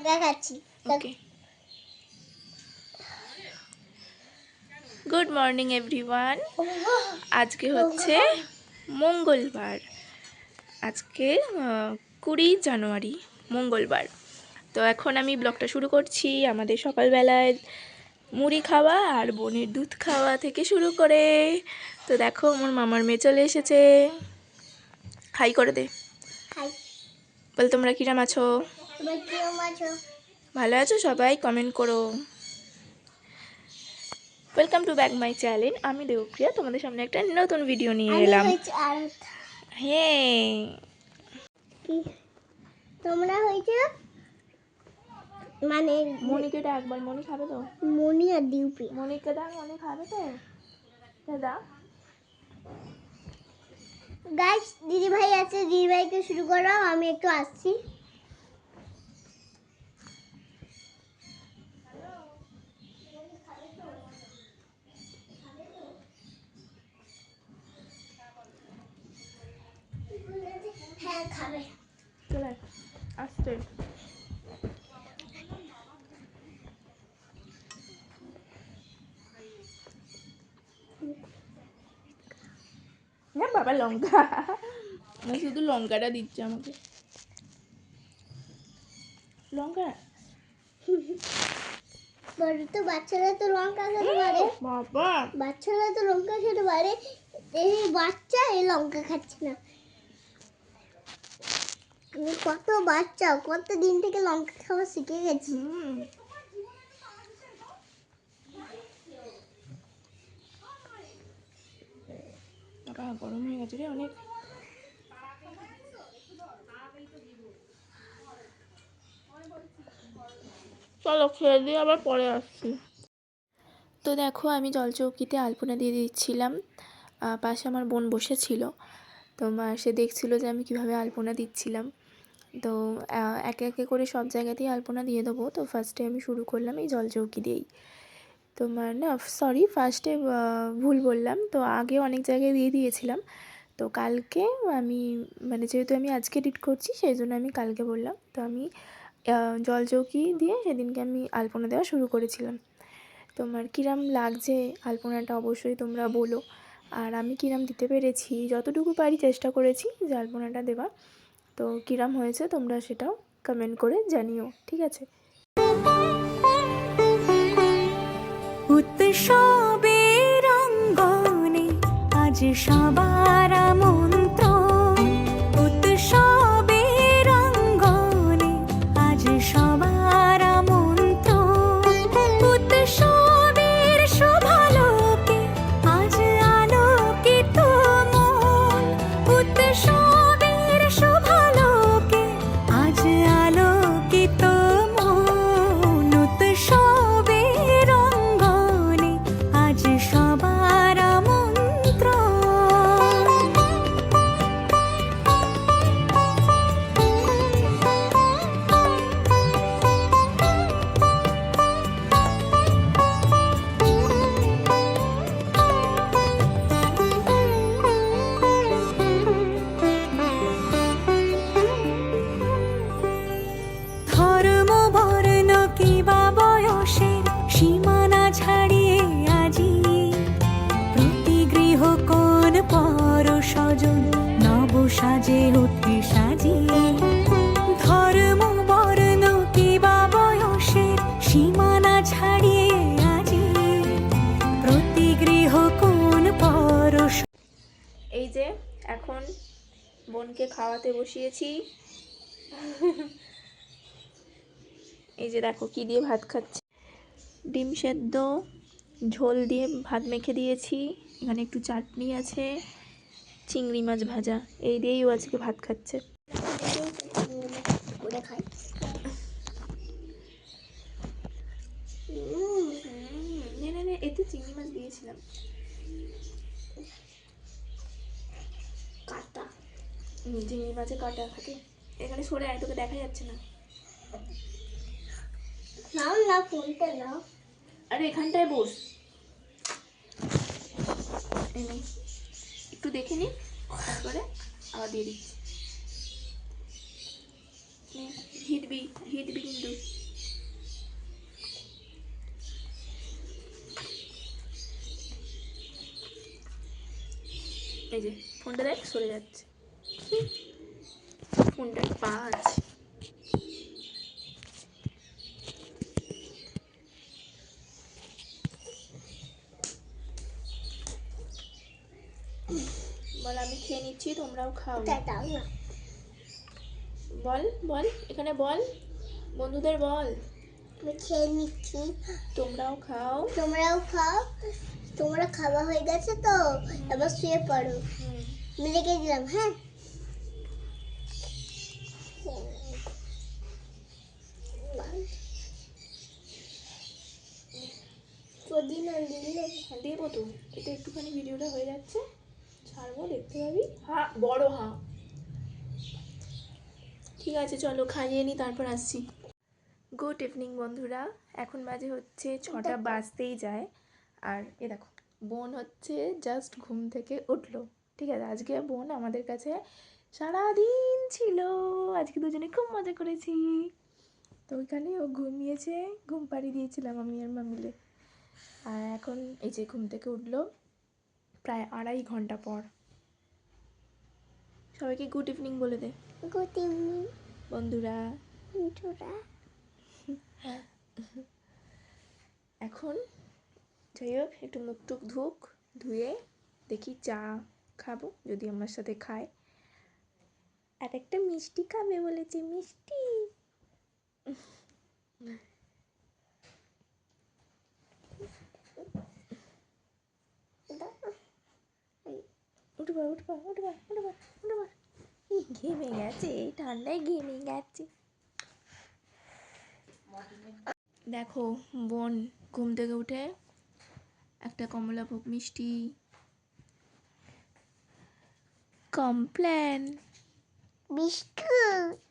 লঙ্কা খাচ্ছি। ওকে, good morning everyone. আজকে হচ্ছে মঙ্গলবার, আজকে 20 জানুয়ারি মঙ্গলবার। তো এখন আমি ব্লগটা শুরু করছি। আমাদের সকালবেলায় মুড়ি খাওয়া আর বোনের দুধ খাওয়া থেকে শুরু করে। তো দেখো আমার মামার মেয়ে চলে এসেছে। হাই করে দে। হাই। বল তোমরা কিরাম আছো? তোমরা কিরম আছো? ভালো আছো সবাই? কমেন্ট করো। Welcome to back my channel. আমি দেবপ্রিয়া, তোমাদের সামনে একটা নতুন ভিডিও নিয়ে এলাম। হ্যাঁ, তোমরা হয়েছে মানে মনিকে ডাক, একবার মনি খাবে তো? মনি আর ডিউপি। মনিকে ডাক, মনি খাবে তো? দাদা গাইস, দিদি ভাই আছে, দিদি ভাইকে শুরু করো, আমি একটু আসছি। হ্যাঁ খাবে। চলে আসছে। হ্যাঁ বাবা, লঙ্কা না, শুধু লঙ্কাটা দিচ্ছে আমাকে। লঙ্কা বড় তো বাচ্চারা তো লঙ্কা খেতে পারে। বাবা, বাচ্চারা তো লঙ্কা খেতে পারে, এই বাচ্চা এই লঙ্কা খাচ্ছে না। কত বাচ্চা কত দিন থেকে লঙ্কা খাওয়া শিখে গেছি। গরম হয়ে গেছে রে অনেক। চলো খেয়ে দিয়ে আবার পরে আসছি। তো দেখো আমি জলচৌকিতে আলপনা দিয়ে দিচ্ছিলাম, পাশে আমার বোন বসেছিল। তো মা সে দেখছিল যে আমি কিভাবে আলপনা দিচ্ছিলাম। তো একে একে করে সব জায়গাতেই আলপনা দিয়ে দেবো। তো ফার্স্টে আমি শুরু করলাম এই জলচৌকি দিয়েই। তোমার না, সরি, ফার্স্টে ভুল বললাম, তো আগে অনেক জায়গায় দিয়ে দিয়েছিলাম। তো কালকে আমি মানে যেহেতু আমি আজকে এডিট করছি সেই জন্য আমি কালকে বললাম। তো আমি জলচৌকি দিয়ে সেদিনকে আমি আলপনা দেওয়া শুরু করেছিলাম। তোমার কিরাম লাগছে আলপনাটা অবশ্যই তোমরা বলো। আর আমি কিরাম দিতে পেরেছি, যতটুকু পারি চেষ্টা করেছি যে আলপনাটা দেওয়া। তো কিরাম হয়েছে তোমরা সেটাও কমেন্ট করে জানিও, ঠিক আছে? উৎসবের অঙ্গনে আজ সবার আমন্ত্রণ, উৎসবের অঙ্গনে আজ সবার আমন্ত্রণ, উৎসবের শোভালোকে আজ আলোকিত মন, উৎসবের শোভালোকে আজ আলোকিত মন, উৎসবের অঙ্গনে আজ সবার আমন্ত্রণ। ধর্ম বর্ণ কিবা বয়সের সীমানা ছাড়িয়ে আজি প্রতি গৃহ কোন পর স্বজন নব সাজে ওঠে সাজিয়ে। ধর্ম বর্ণ কিবা বয়সের সীমানা ছাড়িয়ে আজি প্রতি গৃহ কোন পর। এই যে এখন বোনকে খাওয়াতে বসিয়েছি। এই যে দেখো কি দিয়ে ভাত খাচ্ছে, ডিম সেদ্ধ ঝোল দিয়ে ভাত মেখে দিয়েছি। এখানে একটু চাটনি আছে, চিংড়ি মাছ ভাজা, এই দিয়েই ও আজকে ভাত খাচ্ছে। করে খাই। নে এতে চিংড়ি মাছ দিয়েছিলাম। কাটা চিংড়ি মাছে কাটা থাকে। এখানে সরে আয়, তোকে দেখা যাচ্ছে না। নাও না, ফোনটা নাও। আরে এখানটায় বস, একটু দেখে নি, তারপরে আবার দিয়ে দিচ্ছি। হিটবি কিন্তু। এই যে ফোনটা দেখ সরে যাচ্ছে, ফোনটার পা আছে। বল আমি খেয়ে নিচ্ছি, তোমরাও খাও। দাও না, বল বল, এখানে বল, বন্ধুদের বল আমি খেয়ে নিচ্ছি, তোমরাও খাও। তোমরাও খাও। তোমরা খাওয়া হয়ে গেছে তো, এবার শুয়ে পড়ো। আমি রেখে দিলাম, হ্যাঁ। পুদিনা দিলে দেবো তো, এটা একটুখানি ভিডিওটা হয়ে যাচ্ছে, ছাড়বো, দেখতে পাবি। হ্যাঁ বড় হ্যাঁ, ঠিক আছে চলো খাইয়ে নি, তারপর আসছি। গুড ইভিনিং বন্ধুরা, এখন বাজে হচ্ছে 6টা বাজতেই যায়। আর এ দেখো বোন হচ্ছে জাস্ট ঘুম থেকে উঠলো, ঠিক আছে। আজকে বোন আমাদের কাছে সারাদিন ছিল, আজকে দুজনে খুব মজা করেছি। তো ওইখানে ও ঘুমিয়েছে, ঘুম পাড়িয়ে দিয়েছিলাম আমি আর মা মিলে। আর এখন এই যে ঘুম থেকে উঠলো প্রায় 2.5 ঘন্টা পর। সবাইকে গুড ইভিনিং বলে দে গুড ইভিনিং বন্ধুরা। বন্ধুরা। এখন যাই হোক একটু মুখ টুক ধুয়ে দেখি চা খাবো, যদি আমার সাথে খায়। আর একটা মিষ্টি খাবে বলেছে, মিষ্টি। উঠবা উঠবা উঠবা উঠবা উঠবা, ঘেমে গেছে, ঠান্ডায় ঘেমে গেছে। দেখো বোন ঘুম থেকে উঠে একটা কমলাভোগ মিষ্টি, কমপ্ল্যান, বিস্কুট।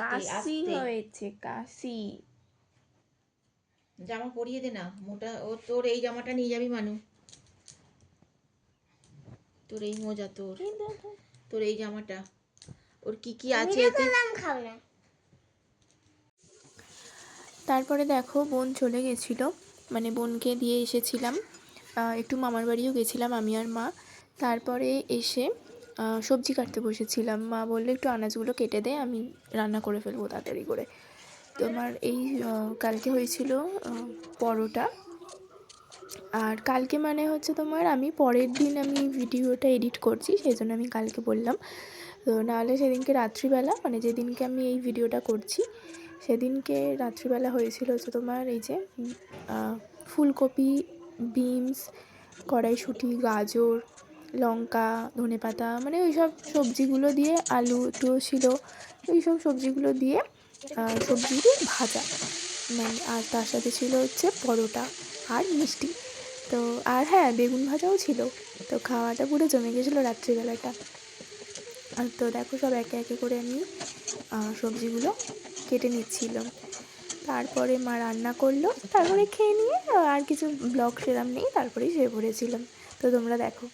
কাশি হয়েছে, কাশি। জামা পরিয়ে দে না, মোটা। ও তোর এই জামাটা নিয়ে যাবি মানু, তোর এই মোজা, তোর এই জামাটা, ওর কি কি আছে এতে। খাও না। তারপরে দেখো বোন চলে গেছিলো, মানে বোনকে দিয়ে এসেছিলাম, একটু মামার বাড়িও গেছিলাম আমি আর মা। তারপরে এসে সবজি কাটতে বসেছিলাম, মা বললো একটু আনাজগুলো কেটে দে, আমি রান্না করে ফেলবো তাড়াতাড়ি করে। তোমার এই কালকে হয়েছিল পরোটা। আর কালকে মানে হচ্ছে তোমার, আমি পরের দিন আমি ভিডিওটা এডিট করছি, সেই জন্য আমি কালকে বললাম। তো নাহলে সেদিনকে রাত্রিবেলা, মানে যেদিনকে আমি এই ভিডিওটা করছি সেদিনকে রাত্রিবেলা হয়েছিল হচ্ছে তোমার এই যে ফুলকপি, বিনস, কড়াইশুঁটি, গাজর, লঙ্কা, ধনেপাতা, মানে ওই সব সবজিগুলো দিয়ে, আলু একটুও ছিল, ওই সব সবজিগুলো দিয়ে সবজিগুলো ভাজা, মানে আর তার সাথে ছিল হচ্ছে পরোটা আর মিষ্টি। তো আর হ্যাঁ বেগুন ভাজাও ছিল। তো খাওয়াটা পুরো জমে গেছিলো রাত্রিবেলাটা। আর তো দেখো সব একে একে করে আমি সবজিগুলো কেটে নিচ্ছিলাম। তারপরে মা রান্না করলো, তারপরে খেয়ে নিয়ে আর কিছু ব্লগ সেরাম নেই, তারপরেই শুয়ে পড়েছিলাম। তো তোমরা দেখো।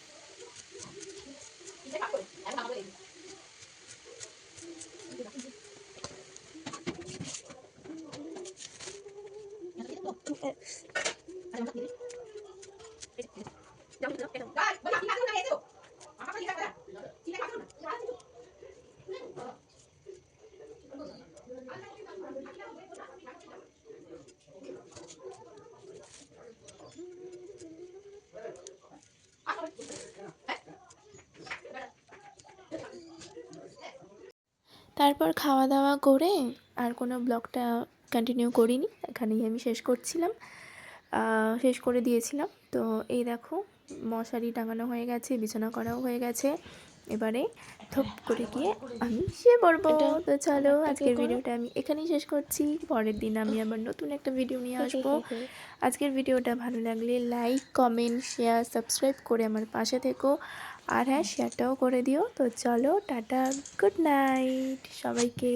তারপর খাওয়া দাওয়া করে আর কোনো ব্লগটা কন্টিনিউ করিনি, এখানেই আমি শেষ করছিলাম, শেষ করে দিয়েছিলাম। তো এই দেখো মশারি টাঙানো হয়ে গেছে, বিছানা করাও হয়ে গেছে, এবারে থপ করে গিয়ে আমি শুয়ে পড়বো। তো চলো আজকের ভিডিওটা আমি এখানেই শেষ করছি, পরের দিন আমি আবার নতুন একটা ভিডিও নিয়ে আসবো। আজকের ভিডিওটা ভালো লাগলে লাইক, কমেন্ট, শেয়ার, সাবস্ক্রাইব করে আমার পাশে থেকো। আর হ্যাঁ শেয়ারটাও করে দিও। তো চলো টাটা, গুড নাইট সবাইকে।